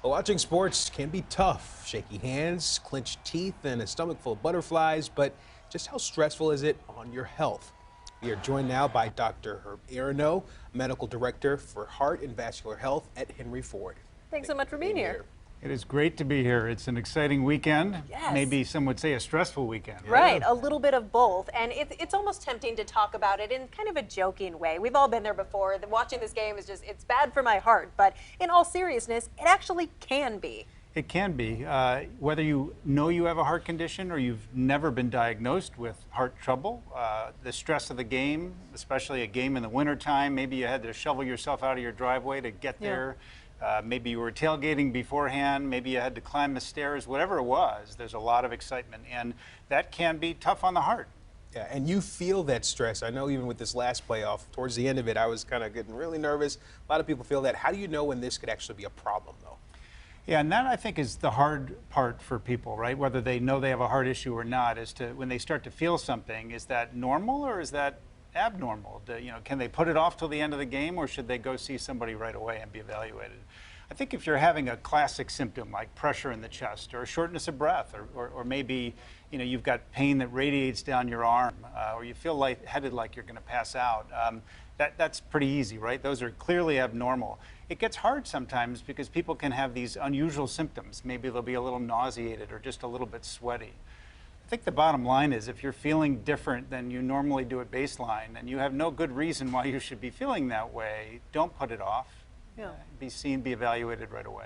Well, watching sports can be tough. Shaky hands, clenched teeth, and a stomach full of butterflies. But just how stressful is it on your health? We are joined now by Dr. Aronow, Medical Director for Heart and Vascular Health at Henry Ford. Thanks so much for being here. It is great to be here. It's an exciting weekend. Yes. Maybe some would say a stressful weekend. Right, a little bit of both. And it's almost tempting to talk about it in kind of a joking way. We've all been there before. Watching this game is just, it's bad for my heart. But in all seriousness, it actually can be. It can be. Whether you know you have a heart condition or you've never been diagnosed with heart trouble, the stress of the game, especially a game in the wintertime, maybe you had to shovel yourself out of your driveway to get there. Maybe you were tailgating beforehand, maybe you had to climb the stairs, whatever it was, there's a lot of excitement, and that can be tough on the heart. Yeah, and you feel that stress. I know even with this last playoff, towards the end of it, I was kind of getting really nervous. A lot of people feel that. How do you know when this could actually be a problem, though? Yeah, and that I think is the hard part for people, right? Whether they know they have a heart issue or not, is to when they start to feel something, is that normal or is that abnormal? Can they put it off till the end of the game, or should they go see somebody right away and be evaluated? I think if you're having a classic symptom like pressure in the chest or shortness of breath, or maybe you've got pain that radiates down your arm, or you feel lightheaded like you're going to pass out, that's pretty easy, right? Those are clearly abnormal. It gets hard sometimes because people can have these unusual symptoms. Maybe they'll be a little nauseated or just a little bit sweaty. I think the bottom line is if you're feeling different than you normally do at baseline and you have no good reason why you should be feeling that way, don't put it off. Yeah. Be seen, be evaluated right away.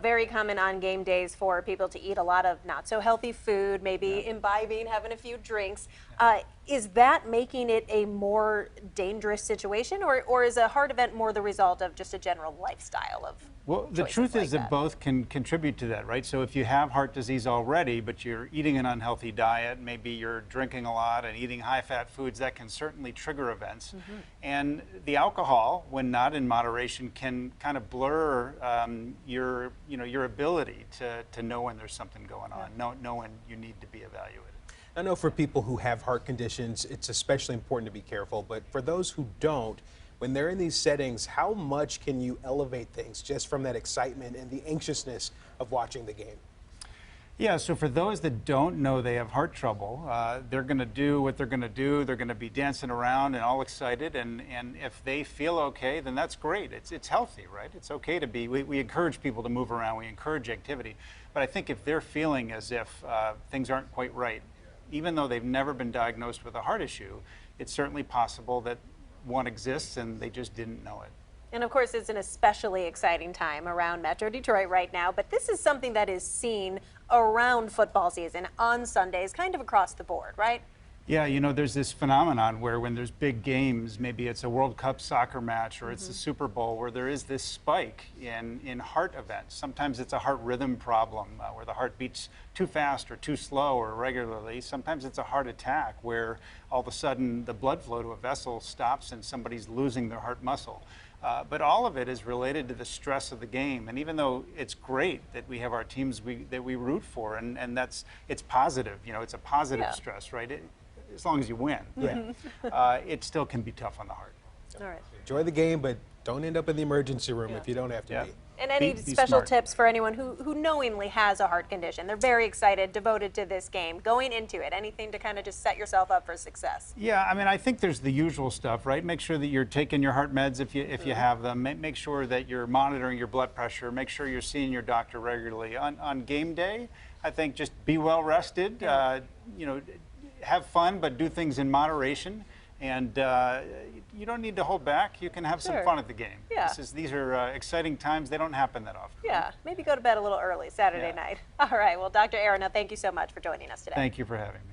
Very common on game days for people to eat a lot of not so healthy food, maybe imbibing, having a few drinks. Is that making it a more dangerous situation, or is a heart event more the result of just a general lifestyle of Well, the truth is that both can contribute to that, right? So if you have heart disease already, but you're eating an unhealthy diet, maybe you're drinking a lot and eating high-fat foods, that can certainly trigger events. And the alcohol, when not in moderation, can kind of blur your ability to know when there's something going on, know when you need to be evaluated. I know for people who have heart conditions, it's especially important to be careful, but for those who don't, when they're in these settings, how much can you elevate things just from that excitement and the anxiousness of watching the game? Yeah, so for those that don't know they have heart trouble, they're going to do what they're going to do. They're going to be dancing around and all excited, and if they feel okay, then that's great. It's healthy, right? It's okay to be. We encourage people to move around. We encourage activity. But I think if they're feeling as if things aren't quite right, even though they've never been diagnosed with a heart issue, it's certainly possible that one exists and they just didn't know it. And of course, it's an especially exciting time around Metro Detroit right now, but this is something that is seen around football season on Sundays, kind of across the board, right? Yeah, there's this phenomenon where when there's big games, maybe it's a World Cup soccer match or it's the Super Bowl, where there is this spike in heart events. Sometimes it's a heart rhythm problem where the heart beats too fast or too slow or irregularly. Sometimes it's a heart attack where all of a sudden the blood flow to a vessel stops and somebody's losing their heart muscle. But all of it is related to the stress of the game. And even though it's great that we have our teams that we root for, and it's positive, it's a positive stress, right? As long as you win. It still can be tough on the heart. All right. Enjoy the game, but don't end up in the emergency room if you don't have to be. And any Be special smart. tips for anyone who knowingly has a heart condition? They're very excited, devoted to this game, going into it. Anything to kind of just set yourself up for success? Yeah, I mean, I think there's the usual stuff, right? Make sure that you're taking your heart meds if you have them. Make sure that you're monitoring your blood pressure. Make sure you're seeing your doctor regularly. On game day, I think just be well rested. Have fun, but do things in moderation. And you don't need to hold back. You can have some fun at the game. These are exciting times. They don't happen that often. Yeah, maybe go to bed a little early Saturday night. All right, well, Dr. Aronow, thank you so much for joining us today. Thank you for having me.